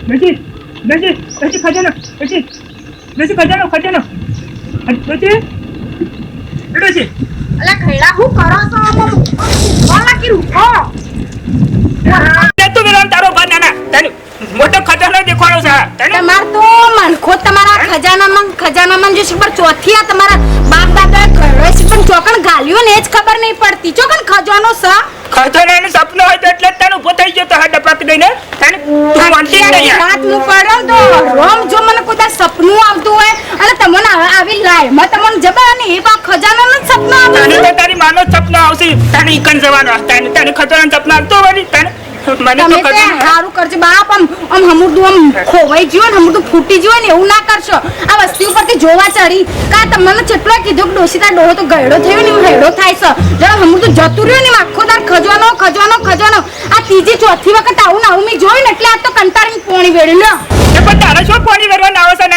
બેસી ખજાનો બેસી ખજાનો બેસી અલા ખૈડા હું કરો છો બોલા કે રૂકો તું બેન તારો બનાના તને મોટો ખજાનો દેખાડો છે તને તમાર તો મનખો તમારા ખજાનામાં જો શિબર ચોથી આ તમારા બાપ દાદા ઘરે છે પણ ચોકણ ગાલ્યો ને જ ખબર નહીં પડતી ચોકણ ખજાનો છે ખજાનાનું સપનું હોય તો એટલે જ તને ઉભો થઈ ગયો તો હા ડપાક દઈને તને તું માનતી ને યાર રાત નું પડો તો રોમ જો મને કોઈ સપનું આવતું હોય અને તમને આવી લાય મ તમને જબર ને એ બા ખજાનાનું સપનું તને આવતું તો તારી માનો સપનું આવશે તને ઈકન જવાનો તને ખજાનાનું સપનું આવતું હોય તને મને તો તમે હારું કરજો બાપ આમ હમુરદું આમ ખોવાઈ ગયો ને હમુરદું ફૂટી ગયો ને એવું ના કરશો આ વસ્તી ઉપરથી જોવા ચડી કા તમને કેટલો કીધું કે ડોસીતા ડોહો તો ગયડો થયો ને એવું હેડો થાય છે જરા હમુરદું જતું રહ્યો ને આખો દાર ખજવાનો આ ત્રીજી ચોથી વખત આવું ના મેં જોયું ને એટલે આ તો કંટાળીને પોણી વેડી લો એ પણ તારે શું પાણી વેરવાના આવે છે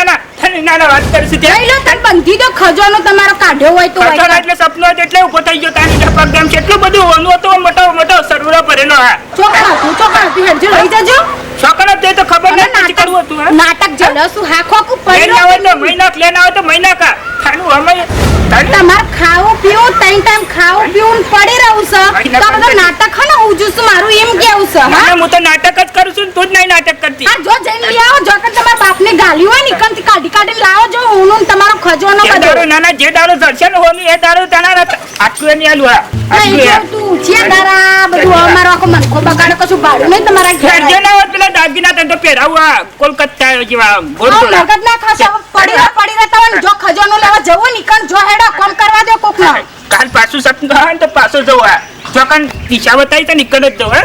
નાના વાત કરીશું તે લઈ લો તને બંધી દો ખજાનો તમારો કાઢ્યો હોય તો ખજાના એટલે સપનું હોય એટલે ઉભો થઈ ગયો તારી ડપાક ગામ કેટલું બધું હોનું હતું મોટો સરવરો ભરેલો હા ચોકડા હેડજો લઈ જજો છોકરા તે તો ખબર નથી કરવું હતું હા નાટક જલસું હા ખોકું પડ્યો હોય તો મહિના લેના હોય તો મહિના કા ખાનું અમે તમાર ખાવું પીવું ત્રણ ટાઈમ ખાવું પીવું પડી રહ્યું છે તો બધું નાટક હે ને હું જોશું મારું એમ કેવું છે હા હું તો નાટક જ કરું છું તું જ નહીં નાટક કરતી આ જો જઈને લઈ આવો જો કે તમારા બાપને ગાલી હોય ને કંથી કાઢીને લાવો જો હું તમારો ખજવાનો જે દારો નાના જે દારો દર્શન હોની એ દારો તાના આટલું નહીં આલું તું છે દારા બધું અમારો આખો મનખો બગાડે કશું ભાડું નહીં તમારા ઘર જે ના હોત પેલા દાગીના તને તો પહેરાવવા કોલકાતા જેવા ગોળગોળા મગજ ના ખાશો પડી રહેતા જો ખજાનો લેવા જવો નીકળ જો હેડો કોમ કરવા દો કોક ના કાલ પાછું સપનું આવે ને તો પાછું જવા ચોકન દિશા બતાવી તો નીકળ જ જવા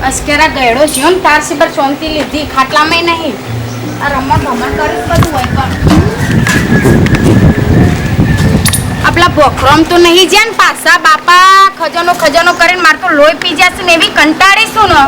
અસ્કેરા ગયડો છે ને તાર સિબર શાંતિ લીધી ખાટલામાં નહીં આ રમવા ભમણ કરી બધું હોય પણ આપલા ભોખરોમ તો નહીં જ્યાં પાછા બાપા ખજાનો કરીને માર તો લોહી પી જશે ને એવી કંટાળીશું ને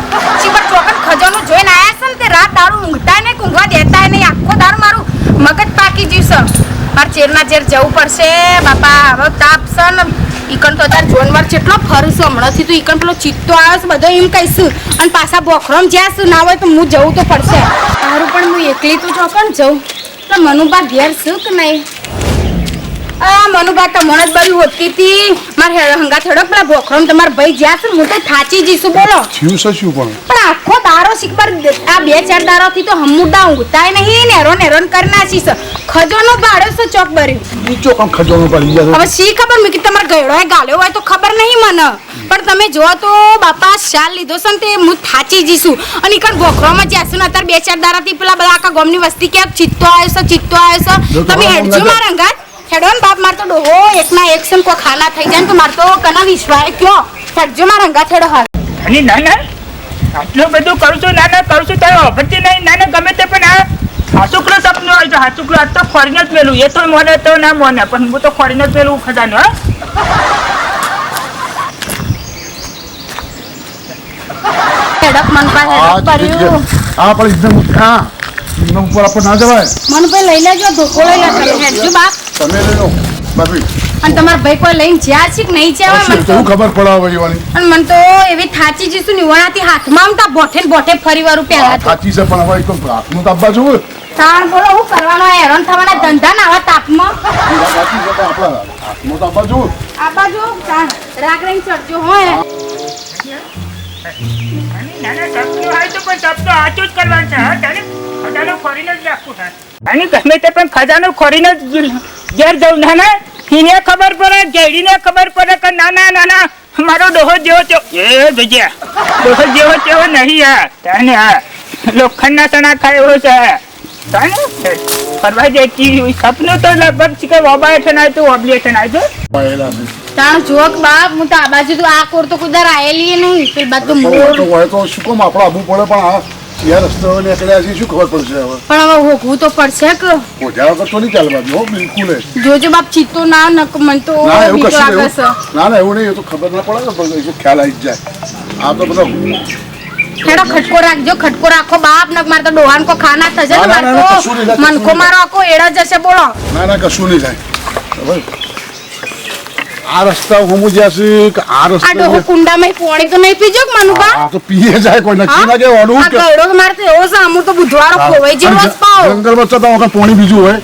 સિબર ચોકન ખજાનો જોઈને આયા છે ને તે રાત દારૂ ઊંઘતા નહીં ઊંઘવા દેતા નહીં આખો દારૂ મારું મગજ પાકી જ્યું છે મારે ચેરના ચેર જવું પડશે બાપા હવે તાપ છે ને ઈકણ તો તાર જોનવાર કેટલો ફરું છું હમણાંથી તો ઈકણ પેલો ચિત્તો આવે છે બધો એમ કહીશું અને પાછા બોખરોમ જ્યાં શું ના હોય તો હું જવું તો પડશે તારું પણ હું એકલી તો ચોકન જઉં તો મનુબા ઘેર શું કે નહીં મનુબા તો મને જ બધી હોતી હતી મારે હંગા થોડોક પેલા બોખરોમ તમારા ભાઈ જ્યાં છે હું તો થાચી જઈશું બોલો પણ આખો દારો શીખબર આ 2-4 દારોથી તો હમુડા ઊંઘતાય નહીં નેરોન કરી નાખીશ ખજાનો ભાડ્યો છે ચોક ભર્યું હવે શી ખબર મેં કે તમારે ગયડો ગાલ્યો હોય તો ખબર નહીં મને પણ તમે જો તો બાપા શાલ લીધો છે ને તે હું થાચી જઈશું અને ઈકણ બોખરોમાં જ્યાં ને અત્યારે 2-4 દારાથી પેલા બધા આખા ગામની વસ્તી ક્યાંક ચિત્તો આવ્યો છે તમે હેડજો મારા અંગાત હેડો ને બાપ માર તો ડોહો એકના એક સમ કો ખાના થઈ જાય તો માર તો કના વિશ્વાય કયો હેડજો મારા અંગાત હેડો હાલ અને નાના આટલું બધું કરું છું તારે અભરતી નહીં નાના ગમે તે પણ આ હાચુકલો સપનું હોય છે હાચુકલો આજ તો ખોરીને જ મેલું એ તો મોને તો ના મોને પણ હું તો ખોરીને જ મેલું ખજાનો હા હેડક મન પાસે પડ્યું આ પણ એકદમ ઉપર આપણે ના જવાય મન પે લઈ લેજો ધોકો લઈ લે હેડજો બાપ તમે લઈ લો બાપી અને તમારા ભાઈ કોઈ લઈને જ્યાં છે કે નહીં જ્યાં મને તો ખબર પડાવવા જવાની અને મને તો એવી થાચી જઈશું નિવાણાથી હાથમાં આમતા બોઠે ફરી વારું પહેલા થાચી છે પણ હવે એક હાથનું તાપવા જોવું તાણ બોલો હું કરવાનો હેરાન થવાના ધંધા ના આવા તાપમાં થાચી છે પણ આપણા હાથનું તાપવા જોવું આ બાજુ રાગ રહીને ચડજો હોય નાના સપનું હોય તો પણ સપનું સાચું જ કરવાનું છે હા તારે ખજાનો ખોરીને જ રાખવું છે અને ગમે તે પણ ખજાનો ખોરીને જ ઘેર જવું નાના એને ખબર પડે ગેડીને ખબર પડે કે નાના મારો ડોહો જેવો થયો એ ભજીયા ડોહો જેવો તેવો નહીં હા તાને હા લોખંડના ચણા ખાય એવો છે તાને ફરવા જાય સપનું તો લગભગ છે કે ઓબા હેઠળ આવ્યું ઓબલી હેઠળ આવ્યું તાણ જોક બાપ હું તો આ બાજુ તો આ કોર તો કુદર આયેલી નહીં પેલ બાજુ મોર તો હોય તો શું કોમ આપણે આબુ પડે પણ આ યાર રસ્તો નીકળ્યા છે શું ખબર પડશે હવે પણ હવે હોકવું તો પડશે કે મોઢા વગર તો નહીં ચાલવા દો બિલકુલ જોજો બાપ ચીતો ના નક મન તો ના એવું બીક લાગે છે ના એવું નહીં એ તો ખબર ના પડે પણ ખ્યાલ આવી જાય આ તો બધા હેડો ખટકો રાખો બાપ નક માર તો ડોહાન કો ખાના થશે ને માર તો મનકો મારો આકો એડા જશે બોલો ના કશું નહીં થાય આ રસ્તા હું જ્યાં છે કે આ આ રસ્તા ડોહો કુંડામાં પાણી તો નહીં પીજો કે મનુભા આ તો પીએ જાય કોઈ નક્કી ના કે ઓલું આ ગયડો મારે તો એવો છે અમુ તો બુધવારો ખોવાઈ જેવો જ પાવ જંગલમાં જતા વખત પાણી બીજું હોય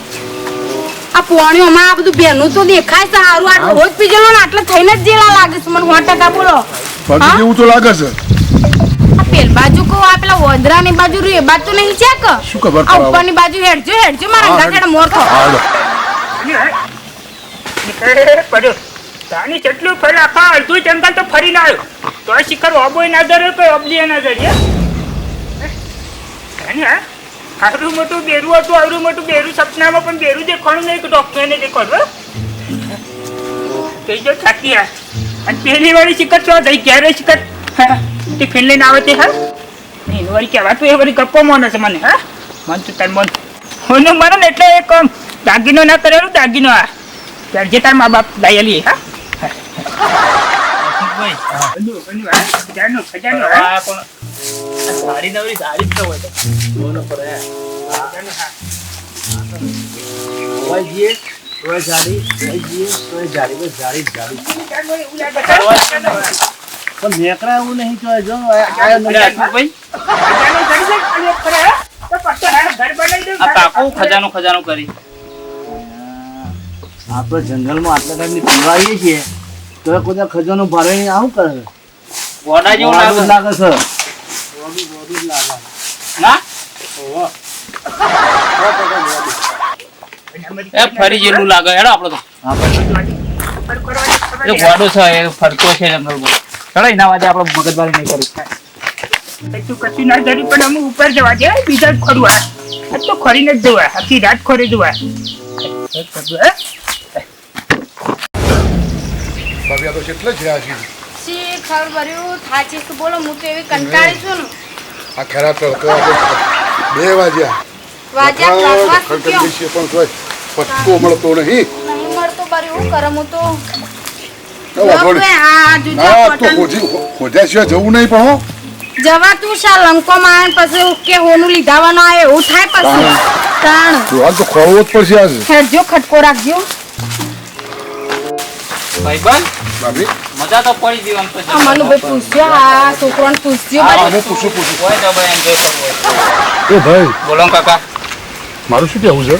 આ પાણી હમણાં આ બધું બેનું તો દેખાય છે સારું આ ડોહો જ પીજેલો ને એટલે થઈને જ જેલા લાગે છે મને 100% બોલો બાકી જેવું તો લાગે છે આ પેલ બાજુ કો આ પેલા વોદરાની બાજુ રે બાજુ તો નહીં છે કે શું ખબર આ પડાવો? ઉપરની બાજુ હેડજો મારા ગાઠેડા મોર થો હાલો પડ્યો તાની કેટલું ફરી આખા અડધું જંગલ તો ફરી ના આવ્યો તો આ શિખર ઓબોય ના ધર્યો કોઈ ઓબલીએ ના ધર્યો આવડું મોટું બેરું હતું આવડું મોટું બેરું સપનામાં પણ બેરું દેખાણું નહીં કે ડોક્ટરને દેખાડો કઈ જો થાકી આ અને પહેલી વાળી શિખર તો થઈ ક્યારે શિખર ટિફિન લઈને આવે તે હા એનું વાળી કહેવાતું એ વાળી ગપ્પો મોને છે મને હા મન તું તાર મન હોનું મરણ એટલે એક દાગીનો ના કરેલું દાગીનો આ ત્યારે જે તાર મા બાપ લાયેલી હા એવું નહીં તો જો ખજાનો કરી આપણે જંગલમાં આટલા ટાઈમ ની પીવા આવીએ છીએ તો કોઈ ખજાનો ભારે આવું કરે છે વોડા જેવું લાગે છે ના એ ફરી જેવું લાગે હેડો આપણો તો એ વોડો છે એ ફરતો છે જંગલમાં ચલો એના વાજે આપણે મગજમારી નહીં કરી તું કશું ના ધરી પણ અમે ઉપર જવા દે બીજા જ ખોરવા આ તો ખોરીને જ જોવા આખી રાત ખોરી જોવા ભાભી આ તો કેટલે છે આ છે શી ખબર ભર્યું થાચી તો બોલો હું તો એવી કંટાળી છું ને આ ખરા તડકો 2 વાગ્યા વાજા ક્લાસમાં ખડખડ સુક્યો બેસીએ પણ તોય પત્તો મળતો નહીં નહીં મળતો ભર્યું કરમ હું તો વાંધો નહીં. આ જોજો હા તો કોટન ખોદ્યા સિવાય જવું નહીં પણ હો જવા તું શા લંકો માં પછી કે હોનું લીધાવાનો આવે એવું થાય પછી તાણ તો હાલ તો ખોરવો જ પડશે આજે હેડજો ખટકો રાખજો ભાઈબંધ ભાભી મજા તો પડી ગઈ આમ તો આ મનુભાઈ પૂછ્યો આ છોકરાને પૂછ્યો હા બારી. હું પૂછું કોઈ તો ભાઈ એન્જોય કરવો એ ભાઈ બોલો કાકા મારું શું કહેવું છે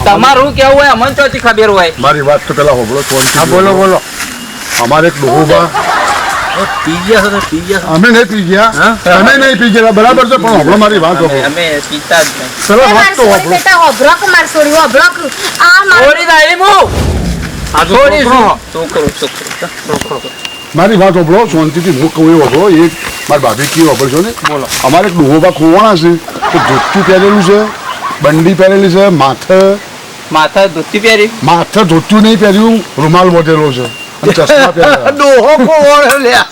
તમારું કેવું હોય અમને તો ખબર હોય મારી વાત તો પેલા હોબળો હા બોલો અમારે એક ડોહોબા પી ગયા છો પી ગયા અમે નહીં પી ગયા તમે નહીં પી ગયા બરાબર છે પણ હોબળો મારી વાત હોબળો અમે પીતા જ નહીં ચલો એ વાત મારી તો સોરી હોબળો બેટા હોભળો કે મારી સોરી હોભળો કે આ મારી મારી વાત હોબળો શાંતિથી હું કહું એ હોબળો એક મારી ભાભી કી હોબળશો ને બોલો અમારે એક ડોહોબા ખોવાણા છે તો ધોતું પહેરેલું છે બંડી પહેરેલી છે માથા ધોતી પહેરી માથે ધોતું નહીં પહેર્યું રૂમાલ મોઢેલો છે અને ચશ્મા પહેરેલા ડોહો કોણ લ્યા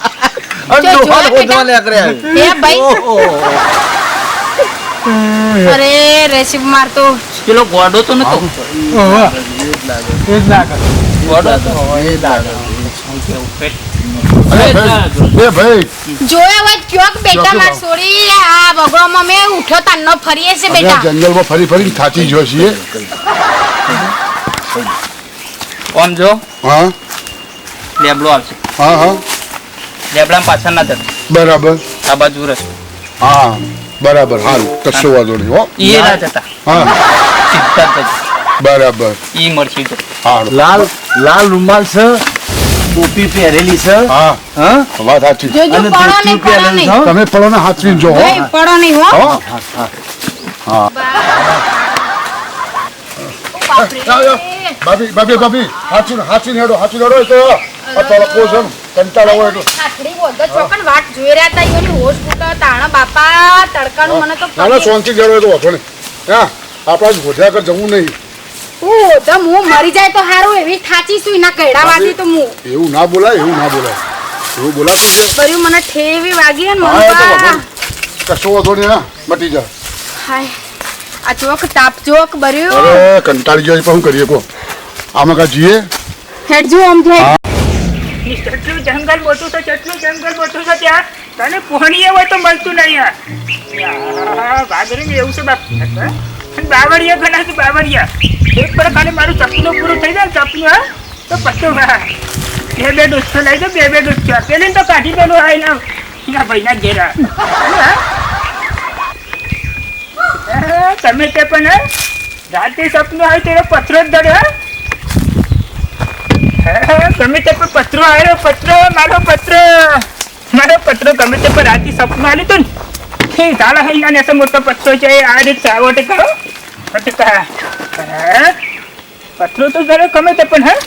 ડોહા ખોદવા લે કરે એ ભાઈ અરે રેસીપ મારતો પેલો ગોડો તો નતો ગોડો તો એ ભાઈ જોયો હોય ક્યોક બેટા મારી સોરી આ બગડોમાં મેં ઉઠ્યો તાનો ફરીએ છે બેટા જંગલમાં ફરી ફરી થાચી ગયો છીએ આમ જો હા લેબડો આવશે હા લેબડા પાછળ ના જતા બરાબર આ બાજુ રસ હા બરાબર હાલ કશો વાંધો નહીં હો એ ના જતા હા સીધા જ બરાબર ઈ મળશે તો હા લાલ રૂમાલ છે ટોપી પહેરેલી છે હા હા વાત સાચી જોજો અને પડો ધોતી નહીં પડો પહેરેલું નહીં છે. તમે પડો ને હાથવીને જો હો ભાઈ પડો નહીં હો હો બાપરે. ભાભી હાથવીને હેડો એ તો આ તડકો છે ને, કંટાળો હોય તો આખડી બોધો ચોકન વાટ જોઈ રહ્યા તા ઈઓની હોશ ફૂટો તાણા બાપા તડકાનું મને તો નાના શાંતિ જેડો એ તો વાંધો નહીં હા આપણા જ ગોઠ્યા કર જવું નહીં હું મરી જાય તો હારું એવી થાચી છું એના કૈડા વાગી તો હું એવું ના બોલાય એવું બોલાતું છે કર્યું મને ઠેવી વાગી ને હા એ તો વાંધો મન નહીં. કશો વાંધો નહીં હા મટી જા હાય આ ચોક તાપ ચોક બર્યું અરે કંટાળી ગયો પણ શું કરીએ કો આમાં કા જીએ હેડજો આમ થઈ જેટલું જંગલ મોટું છે જેટલું જંગલ મોટું છે ત્યાં તને પોહણીએ હોય તો મળતું નહીં વાઘરી એવું છે બાપ બાવળિયા ઘણા છે બાવળિયા એક પ્રકારે મારું સપનું પૂરું થઈ જાય સપનું હા તો પત્તું હા બે દોસ્તો લઈ દો બે દોસ્તો પેલી તો કાઢી પેલું હા એના ભાઈના ઘેરા તમે તે પણ રાતે સપનું આવ્યું તેનો પત્રો જ ધર્યો ગમે તે પણ પત્રો આવ્યો મારો પત્રો ગમે તે પણ રાતે સપનું આવ્યું હતું ને ઝાલા હૈયા ને મોટો પત્રો છે આ રીતે ચાવટ કરો પત્રો તો ધર્યો ગમે તે પણ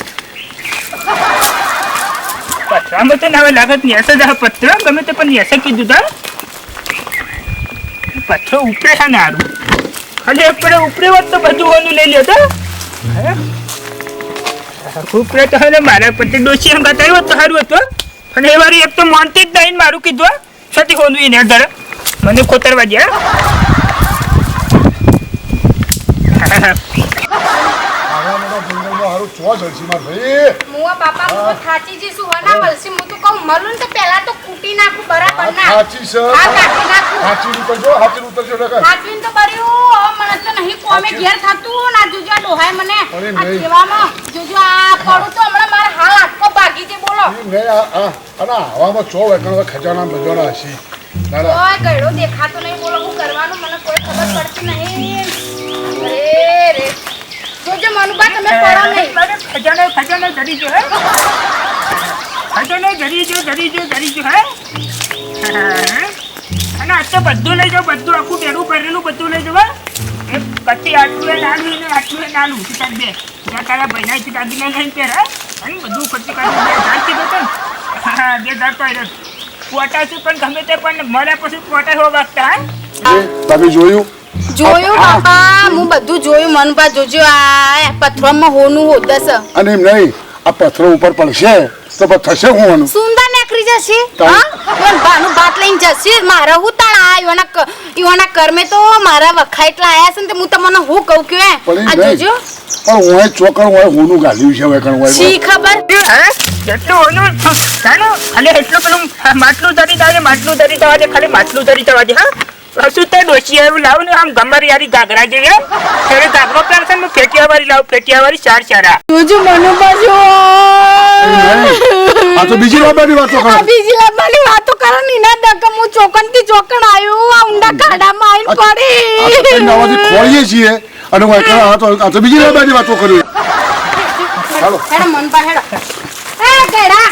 પત્રામાં તો હવે લાગત નેસે જ પત્ર ગમે તે પણ નેસે કીધું તા પથ્થર ઉપરે છે ને હારું ખાલી ઉપરે હોત તો બધું ઓનું લઈ લ્યો તો ઉપરે તો હવે મારા પછી ડોસી હંગાત આવ્યો તો સારું હતું અને એ વારી એક તો માનતી જ નહીં મારું કીધું સતી હોનું એને ધરે મને ખોતરવા દે મુવા બાપા હું થાચી જઈશું હના મળશે હું તો કહું મળું તો પહેલા તો કૂટી નાખું બરાબર ના સાચી છે હા કાઢી નાખું હાચી ઉતરજો હાચવીન તો બર્યું મને તો નહીં કોમે ઘેર થતું ના જોજો આ ડોહાય મને આ દેવામાં જોજો આ પડું તો હમણાં મારા હાલ આટકો ભાગી છે બોલો અને હવામાં ચો વેકણ ખજાના બજાના હશી ઓય ગળો દેખાતો નહીં બોલો હું કરવાનું મને કોઈ ખબર પડતી નહીં અરે રે જોજો મનુબા તમે પડો નહીં ખજાનો ધરી જો હે ખજાનો ધરી જો હે અને આ તો બધું લઈ જાઓ બધું આખું બેડું ભરેલું બધું લઈ જાઓ એક કચ્છી આટલું નાનું ને આટલું નાનું સીતા બે તારા ભાઈના સીતા દીને લઈને પહેરા અને બધું કચ્છી કાઢી 2000 કીધો તો હા 2000 પાડ્યો કોટા છે પણ ગમે તે પણ મળ્યા પછી કોટા હો વાગતા તમે જોયું બાપા હું બધું જોયું મનુબા જોજો આ પથરામાં હોનું હોદસ અને એમ નહીં આ પથ્થરો ઉપર પડશે તો પછી થશે હું સુંદર નીકળી જશે હા એમ બાનું ભાત લઈને જશે મારા હું તાણ ઈવાના કર્મે તો મારા વખાઈટલા આયા છે ને હું તમને હું કહું કે આ જોજો પણ હું ચોકર હું હોનું ગાલ્યું છે હવે કણ શી ખબર હે જેટલું હોનું જાનો ખાલી એટલું પેલું માટલું ધરી દવા દે ખાલી માટલું ધરી દવા દે હા શું તે ડોસી એવું લાવ ને આમ ગમર યારી ગાગરા જેવી ત્યારે ગાગરો પહેરશે ને ફેટિયાવાળી ચાર ચારા જોજો મનુબા જો આ તો બીજી લાંબાની વાતો કરો ની ના દકમ હું ચોકન આયો આ ઊંડા ખાડામાં આવીને પડી નવાજી ખોળીએ છીએ અને હું આ તો બીજી લાંબાની વાતો કરી હાલો હેડો મનુબા હેડો એ ગેડા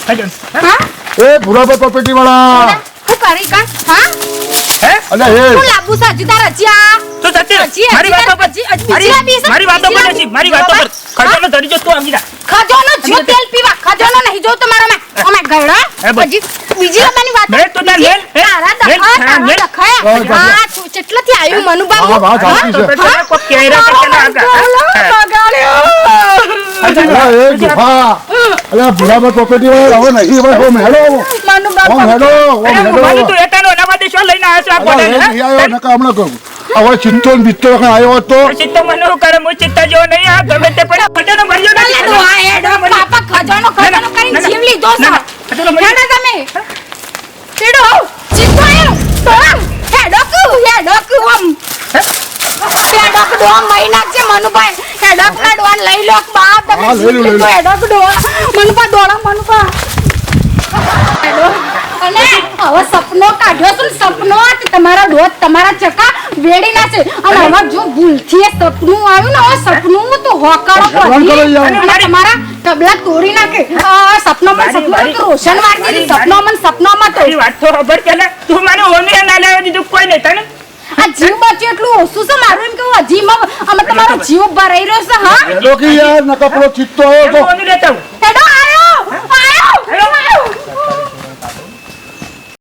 હજન હા એ ભુરાબા પ્રોપર્ટી વાળા હું કરી કા હા હે અલે હે હું લાબુ સાજુદાર રજિયા તો સત્ય મારી વાતો પર મારી વાતો પર ખજાનો ધરી જો તું અંગીરા ખજાનો જો તેલ પીવા ખજાનો નહીં જો તમારો મે ઓમે ગયડા પછી બીજી લાંબાની વાત મે તો ના લેલ તારા દખા આ કેટલાથી આવ્યું મનુબા હા વાત સાચી છે તો કો કેરા કરકે ના એ ગુફા અલે ભુરાબા પ્રોપર્ટી વાળા હવે નહીં હવે હો મેળો મનુબા મને તો એટાનો નવા દેશો લઈને આવ્યો છે આ નકા હમણાં કહું હવે ચિત્તો ને બિત્તો આવ્યો તો ચિત્તો મને કરે હું ચિત્તા જેવો નહીં આ ગમે તે પણ ખજાનો ભર્યો અલે તો આ એડો પાપા ખજાનો કરીને જીવ લીધો છે ના તમે કેડો ચિત્તો આયો તો હેડો કુ આમ હેડો ડોમ મહિના છે મનુભાઈ હેડો ના ડોન લઈ લો બાપ તમે હેડો ડો મનુભા દોડા મનુભા હેડો અને હવે સપનો કાઢ્યો છે સપનો તમારા ડોત તમારા ચકા વેડી ના છે અને હવે જો ભૂલથી એ સપનું આવ્યું ને હવે સપનું તો હોકાળો પડી અને તમારા તબલા તોડી નાખે આ સપનામાં તો રોશન મારી દીધી સપનામાં તો વાત તો ખબર કે તું મને ઓની ના લાવી દીધું કોઈ નહીં તને આ જીવ બચ્યું એટલું ઓછું છે મારું એમ કેવું હજી અમે તમારો જીવ ભરાઈ રહ્યો છે હા હેડો કે યાર નકા પેલો ચિત્તો આવ્યો તો ઓની લેતા હું હેડો